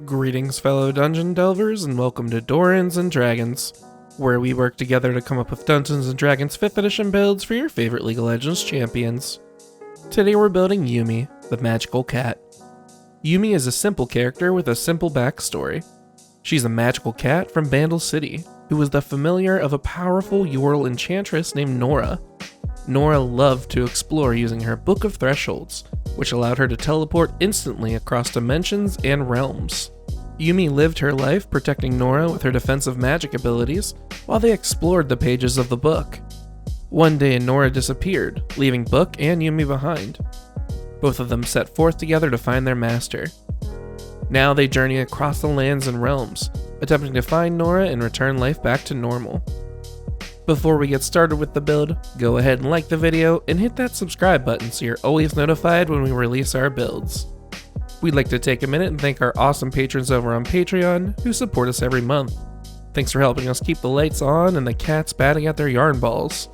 Greetings, fellow dungeon delvers, and welcome to Dorans and Dragons, where we work together to come up with Dungeons and Dragons 5th edition builds for your favorite League of Legends champions. Today we're building Yuumi, the magical cat. Yuumi is a simple character with a simple backstory. She's a magical cat from Bandle City, who was the familiar of a powerful Ural enchantress named Nora. Nora loved to explore using her Book of Thresholds, which allowed her to teleport instantly across dimensions and realms. Yuumi lived her life protecting Nora with her defensive magic abilities while they explored the pages of the book. One day Nora disappeared, leaving Book and Yuumi behind. Both of them set forth together to find their master. Now they journey across the lands and realms, attempting to find Nora and return life back to normal. Before we get started with the build, go ahead and like the video and hit that subscribe button so you're always notified when we release our builds. We'd like to take a minute and thank our awesome patrons over on Patreon who support us every month. Thanks for helping us keep the lights on and the cats batting at their yarn balls.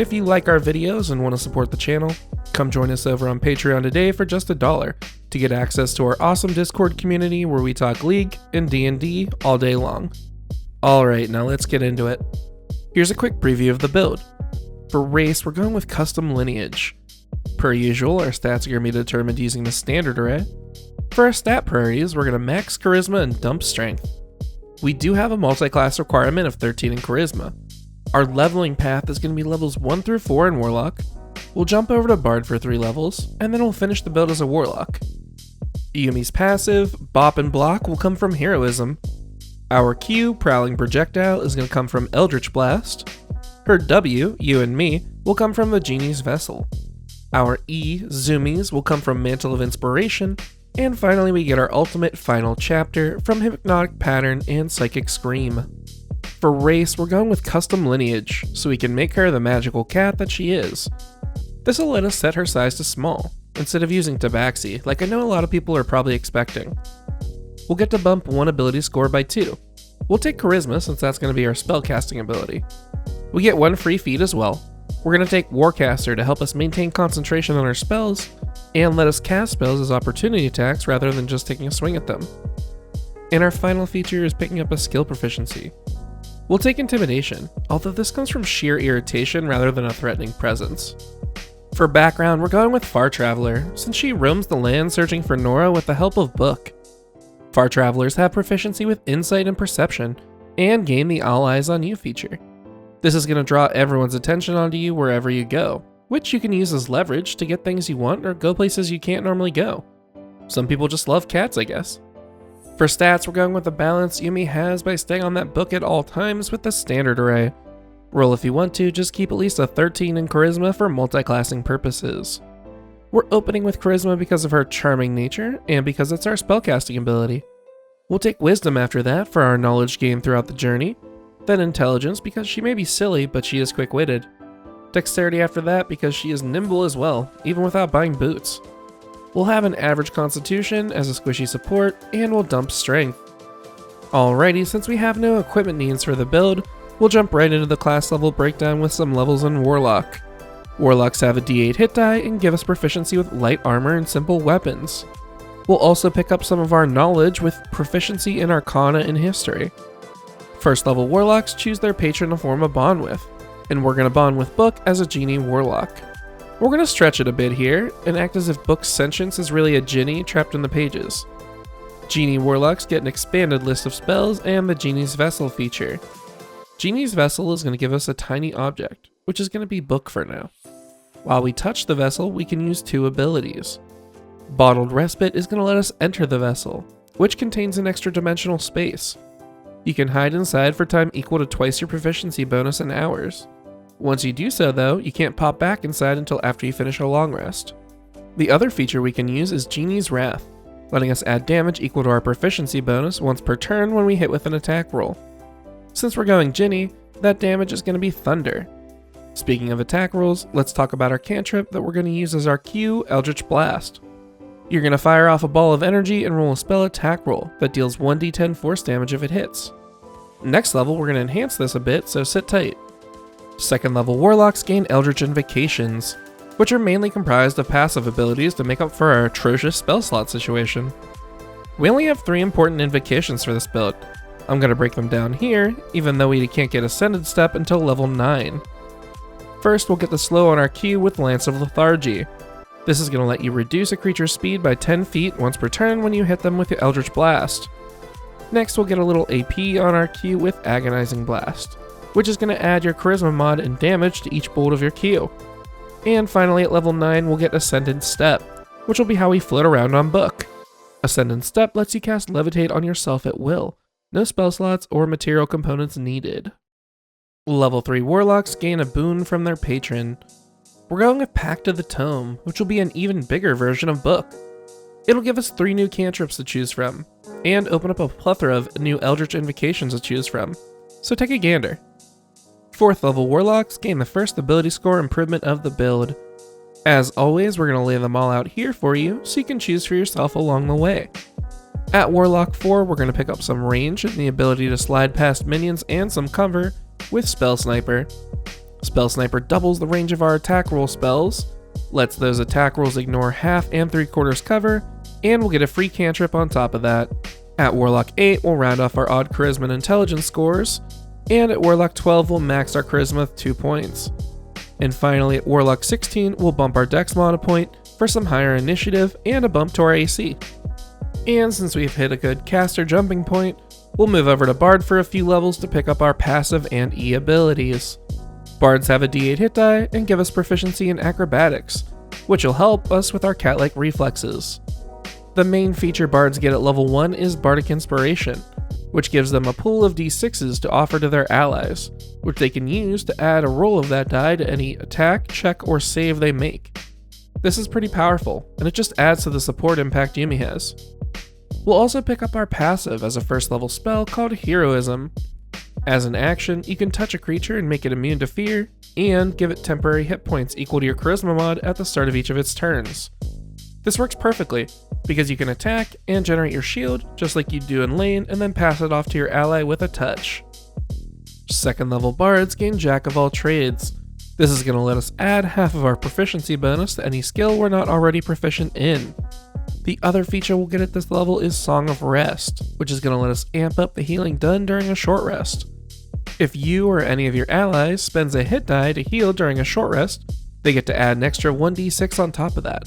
If you like our videos and want to support the channel, come join us over on Patreon today for just $1 to get access to our awesome Discord community where we talk League and D&D all day long. Alright, now let's get into it. Here's a quick preview of the build. For race, we're going with custom lineage. Per usual, our stats are going to be determined using the standard array. For our stat priorities, we're going to max charisma and dump strength. We do have a multi-class requirement of 13 in charisma. Our leveling path is going to be levels 1 through 4 in Warlock. We'll jump over to Bard for 3 levels, and then we'll finish the build as a Warlock. Yuumi's passive, Bop and Block, will come from Heroism. Our Q, Prowling Projectile, is going to come from Eldritch Blast. Her W, You and Me, will come from the Genie's Vessel. Our E, Zoomies, will come from Mantle of Inspiration. And finally we get our ultimate final chapter from Hypnotic Pattern and Psychic Scream. For race, we're going with custom lineage, so we can make her the magical cat that she is. This will let us set her size to small, instead of using Tabaxi, like I know a lot of people are probably expecting. We'll get to bump one ability score by 2. We'll take Charisma since that's going to be our spellcasting ability. We get 1 free feat as well. We're going to take Warcaster to help us maintain concentration on our spells, and let us cast spells as opportunity attacks rather than just taking a swing at them. And our final feature is picking up a skill proficiency. We'll take Intimidation, although this comes from sheer irritation rather than a threatening presence. For background, we're going with Far Traveler, since she roams the land searching for Nora with the help of Book. Far Travelers have proficiency with Insight and Perception, and gain the All Eyes on You feature. This is going to draw everyone's attention onto you wherever you go, which you can use as leverage to get things you want or go places you can't normally go. Some people just love cats, I guess. For stats, we're going with the balance Yuumi has by staying on that book at all times with the standard array. Roll if you want to, just keep at least a 13 in charisma for multi-classing purposes. We're opening with charisma because of her charming nature and because it's our spellcasting ability. We'll take wisdom after that for our knowledge gained throughout the journey, then intelligence because she may be silly but she is quick-witted. Dexterity after that because she is nimble as well, even without buying boots. We'll have an average constitution as a squishy support, and we'll dump strength. Alrighty, since we have no equipment needs for the build, we'll jump right into the class level breakdown with some levels in Warlock. Warlocks have a D8 hit die and give us proficiency with light armor and simple weapons. We'll also pick up some of our knowledge with proficiency in Arcana and History. First level Warlocks choose their patron to form a bond with, and we're going to bond with Book as a Genie Warlock. We're going to stretch it a bit here and act as if Book's sentience is really a Genie trapped in the pages. Genie Warlocks get an expanded list of spells and the Genie's Vessel feature. Genie's Vessel is going to give us a tiny object, which is going to be Book for now. While we touch the vessel, we can use 2 abilities. Bottled Respite is going to let us enter the vessel, which contains an extra dimensional space. You can hide inside for time equal to twice your proficiency bonus in hours. Once you do so though, you can't pop back inside until after you finish a long rest. The other feature we can use is Genie's Wrath, letting us add damage equal to our proficiency bonus once per turn when we hit with an attack roll. Since we're going Genie, that damage is going to be Thunder. Speaking of attack rolls, let's talk about our cantrip that we're going to use as our Q, Eldritch Blast. You're going to fire off a ball of energy and roll a spell attack roll that deals 1d10 force damage if it hits. Next level, we're going to enhance this a bit, so sit tight. Second level Warlocks gain Eldritch Invocations, which are mainly comprised of passive abilities to make up for our atrocious spell slot situation. We only have 3 important invocations for this build. I'm going to break them down here, even though we can't get Ascended Step until level 9. First, we'll get the slow on our Q with Lance of Lethargy. This is going to let you reduce a creature's speed by 10 feet once per turn when you hit them with your Eldritch Blast. Next, we'll get a little AP on our Q with Agonizing Blast, which is going to add your Charisma mod and damage to each bolt of your Q. And finally, at level 9, we'll get Ascended Step, which will be how we float around on Book. Ascended Step lets you cast Levitate on yourself at will. No spell slots or material components needed. Level 3 Warlocks gain a boon from their patron. We're going with Pact of the Tome, which will be an even bigger version of Book. It'll give us 3 new cantrips to choose from, and open up a plethora of new Eldritch Invocations to choose from, so take a gander. 4th level Warlocks gain the first ability score improvement of the build. As always, we're going to lay them all out here for you, so you can choose for yourself along the way. At Warlock 4, we're going to pick up some range and the ability to slide past minions and some cover with Spell Sniper. Spell Sniper doubles the range of our attack roll spells, lets those attack rolls ignore half and 3/4 cover, and we'll get a free cantrip on top of that. At Warlock 8, we'll round off our odd Charisma and Intelligence scores, and at Warlock 12, we'll max our Charisma with 2 points. And finally, at Warlock 16, we'll bump our Dex mod a point for some higher initiative and a bump to our AC. And since we've hit a good caster jumping point, we'll move over to Bard for a few levels to pick up our passive and E abilities. Bards have a D8 hit die and give us proficiency in acrobatics, which will help us with our cat-like reflexes. The main feature Bards get at level 1 is Bardic Inspiration, which gives them a pool of D6s to offer to their allies, which they can use to add a roll of that die to any attack, check, or save they make. This is pretty powerful, and it just adds to the support impact Yuumi has. We'll also pick up our passive as a first level spell called Heroism. As an action, you can touch a creature and make it immune to fear, and give it temporary hit points equal to your Charisma mod at the start of each of its turns. This works perfectly, because you can attack and generate your shield just like you do in lane and then pass it off to your ally with a touch. 2nd level Bards gain Jack of all trades. This is going to let us add half of our proficiency bonus to any skill we're not already proficient in. The other feature we'll get at this level is Song of Rest, which is going to let us amp up the healing done during a short rest. If you or any of your allies spends a hit die to heal during a short rest, they get to add an extra 1d6 on top of that.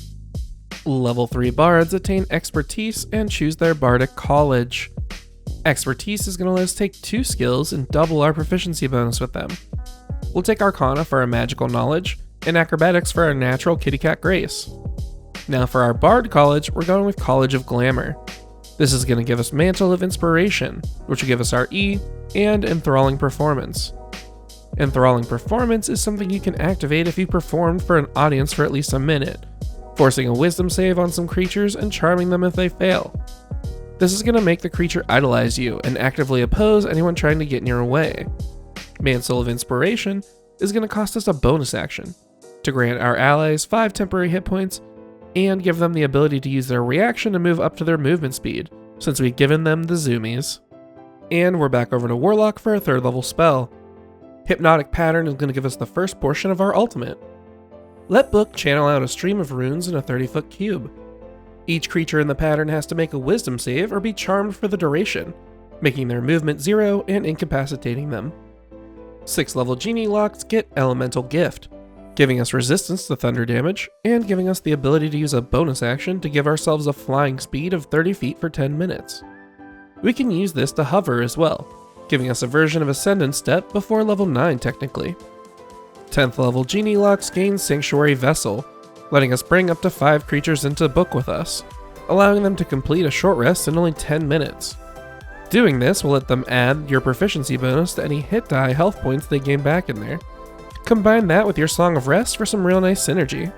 Level 3 Bards attain Expertise and choose their Bardic College. Expertise is going to let us take 2 skills and double our proficiency bonus with them. We'll take Arcana for our magical knowledge, and Acrobatics for our natural kitty cat grace. Now for our Bard College, we're going with College of Glamour. This is going to give us Mantle of Inspiration, which will give us our E, and Enthralling Performance. Enthralling Performance is something you can activate if you performed for an audience for at least a minute, forcing a Wisdom save on some creatures and charming them if they fail. This is going to make the creature idolize you and actively oppose anyone trying to get in your way. Mantle of Inspiration is going to cost us a bonus action to grant our allies 5 temporary hit points and give them the ability to use their reaction to move up to their movement speed, since we've given them the zoomies. And we're back over to Warlock for a 3rd level spell. Hypnotic Pattern is going to give us the first portion of our ultimate. Let Book channel out a stream of runes in a 30-foot cube. Each creature in the pattern has to make a Wisdom save or be charmed for the duration, making their movement 0 and incapacitating them. 6th level Genie Locks get Elemental Gift, giving us resistance to thunder damage, and giving us the ability to use a bonus action to give ourselves a flying speed of 30 feet for 10 minutes. We can use this to hover as well, giving us a version of Ascendant Step before level 9 technically. 10th level Genie Locks gain Sanctuary Vessel, letting us bring up to 5 creatures into Book with us, allowing them to complete a short rest in only 10 minutes. Doing this will let them add your proficiency bonus to any hit die health points they gain back in there. Combine that with your Song of Rest for some real nice synergy.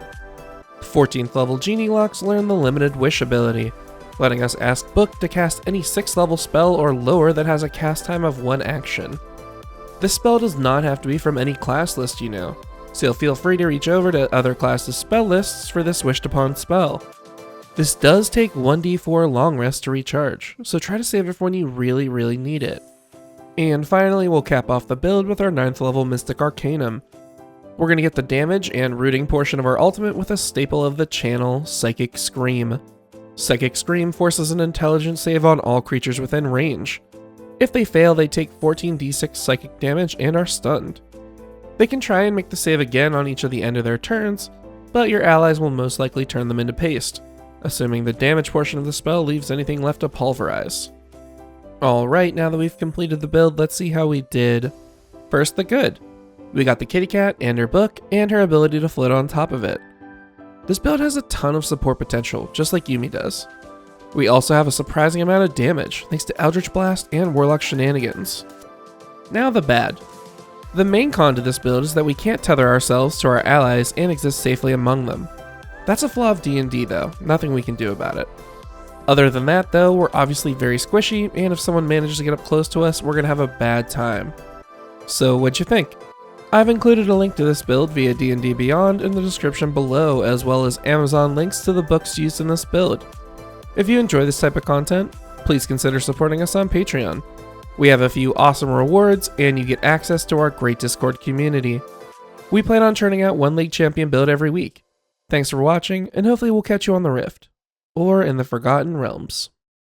14th level Genie Locks learn the Limited Wish ability, letting us ask Book to cast any 6th level spell or lower that has a cast time of 1 action. This spell does not have to be from any class list you know, so feel free to reach over to other classes' spell lists for this wished upon spell. This does take 1d4 long rest to recharge, so try to save it for when you really need it. And finally, we'll cap off the build with our 9th level Mystic Arcanum. We're going to get the damage and rooting portion of our ultimate with a staple of the channel, Psychic Scream. Psychic Scream forces an intelligence save on all creatures within range. If they fail, they take 14d6 psychic damage and are stunned. They can try and make the save again on each of the end of their turns, but your allies will most likely turn them into paste, assuming the damage portion of the spell leaves anything left to pulverize. Alright, now that we've completed the build, let's see how we did. First, the good. We got the kitty cat and her book, and her ability to float on top of it. This build has a ton of support potential, just like Yuumi does. We also have a surprising amount of damage, thanks to Eldritch Blast and Warlock shenanigans. Now the bad. The main con to this build is that we can't tether ourselves to our allies and exist safely among them. That's a flaw of D&D though, nothing we can do about it. Other than that though, we're obviously very squishy, and if someone manages to get up close to us, we're gonna have a bad time. So what'd you think? I've included a link to this build via D&D Beyond in the description below, as well as Amazon links to the books used in this build. If you enjoy this type of content, please consider supporting us on Patreon. We have a few awesome rewards, and you get access to our great Discord community. We plan on churning out one League Champion build every week. Thanks for watching, and hopefully we'll catch you on the Rift, or in the Forgotten Realms.